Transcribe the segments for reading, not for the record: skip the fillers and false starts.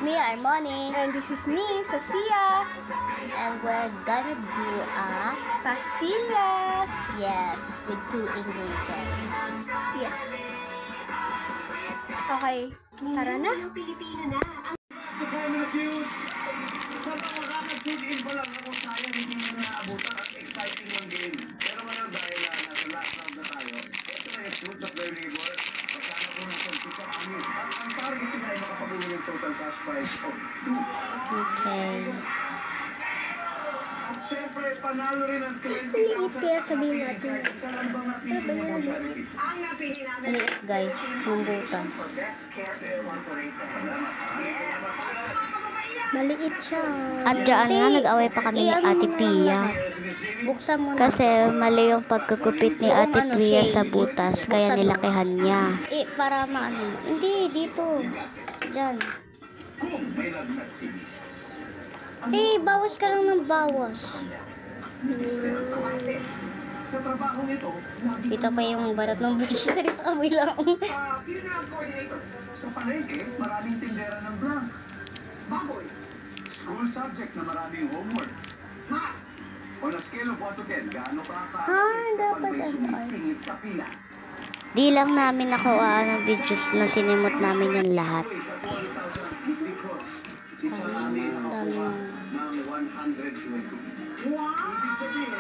me, Armoni. And this is me, Sophia. And we're gonna do a pastillas. Yes, with 2 ingredients. Yes. Okay, tara na. Sa mga nakag-tune-in pa lang ako, sayang hindi mo naabutan at exciting yung game. Pero ngayon dahil nasa last round na tayo, ito na yung fruits of their labor. Kasama ko ng pagkita kami. Ang target nila ay makapagulong yung total cash prize of 2. Okay. At syempre, panalo rin ang 20,000. Liit kaya sabihin natin. Sa lambang napili mo mo sa review. Ang napili namin. Liit guys, yung butas. Maliit siya. At dyan nga, nag-away pa kami ni Ate Pia. Buksan mo na. Kasi mali yung pagkukupit ni Ate Pia sa butas, kaya nilakihan niya. Para maano. Hindi, dito. Dyan. Bawas ka lang ng bawas. Sa trabaho nito, Dito pa yung barat ng butas sa kabilang. sa palengke, maraming tindera ng blank. Baboy. School subject na maraming homework. Math. On a scale of 1 to 10, gaano ka dapat may sumisingit sa pila? Di lang namin nakuha ng videos na sinimot namin yung lahat. Sa 12,000 because si Chalani nakakuha ng 120. Wow! Ibig sabihin,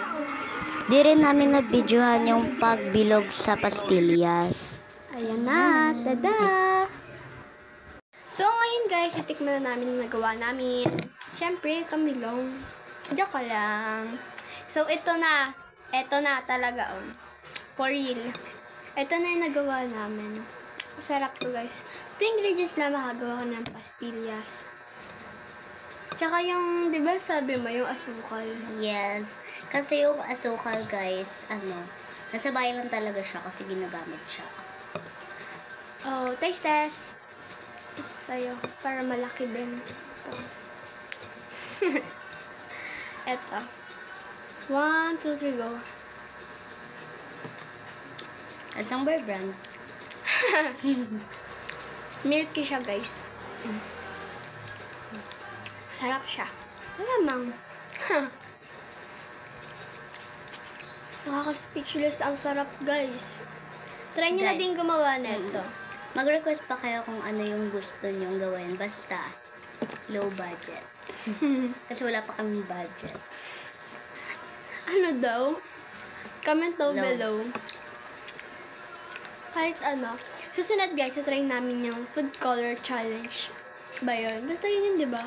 Di rin namin na-videohan yung pagbilog sa pastillas. Ayan na, tada! So, ngayon guys, itikman na namin yung nagawa namin. Siyempre, kami lang. Joke lang. So, ito na. Ito na talaga, oh. For real. Ito na yung nagawa namin. Masarap to guys. 2 ingredients na makagawa ko ng pastillas. Tsaka yung, di ba sabi mo, yung asukal. Yes. Kasi yung asukal guys, nasa bayan lang talaga siya kasi ginagamit siya. Oh, taste test. Sa'yo, para malaki din. Eto. 1, 2, 3, go. At number brand. Milky siya, guys. Sarap siya. Malamang. Nakaka-speechless. Ang sarap, guys. Try nyo na din gumawa nito. Mag-request pa kayo kung ano yung gusto nyong gawin. Basta, low budget. Kasi wala pa kaming budget. Ano daw? Comment down Low. below. Kahit ano. Susunod guys, try namin yung food color challenge. Ba yun? Basta yun di ba?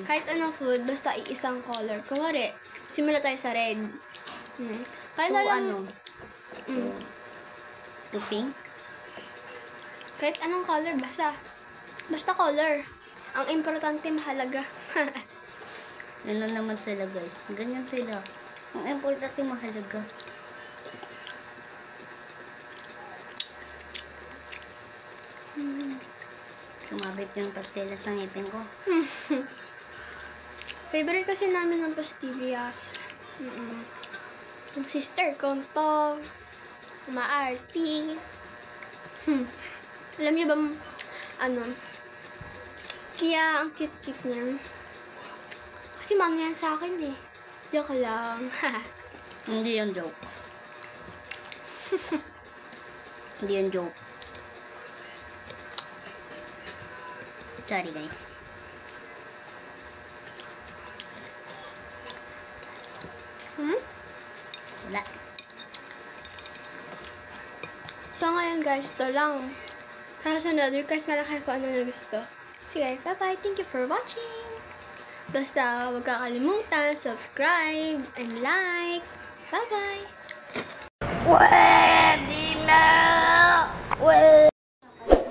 Kahit anong food, basta iisang color. Kumari, simula tayo sa red. Kahit na lang. To pink? Kahit anong color, basta. Basta color. Ang importante, mahalaga. Yun lang naman sila guys. Ganyan sila. Ang importante mahalaga. Sumabit yung pastillas ng ngipin ko. Favorite kasi namin ng pastillas. Yung sister ko to. Maarty. Alam niyo ba, kaya ang cute-cute niya. Kasi mami yan sa akin eh. Joke lang. Hindi yung joke. Hindi yung joke. Sorry guys. Wala. So ngayon guys, ito lang. Kasunod, request na lang kayo kung ano na gusto. Sige, bye-bye. Thank you for watching. Basta, huwag kakalimutan, subscribe, and like. Bye-bye.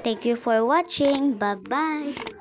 Thank you for watching. Bye-bye.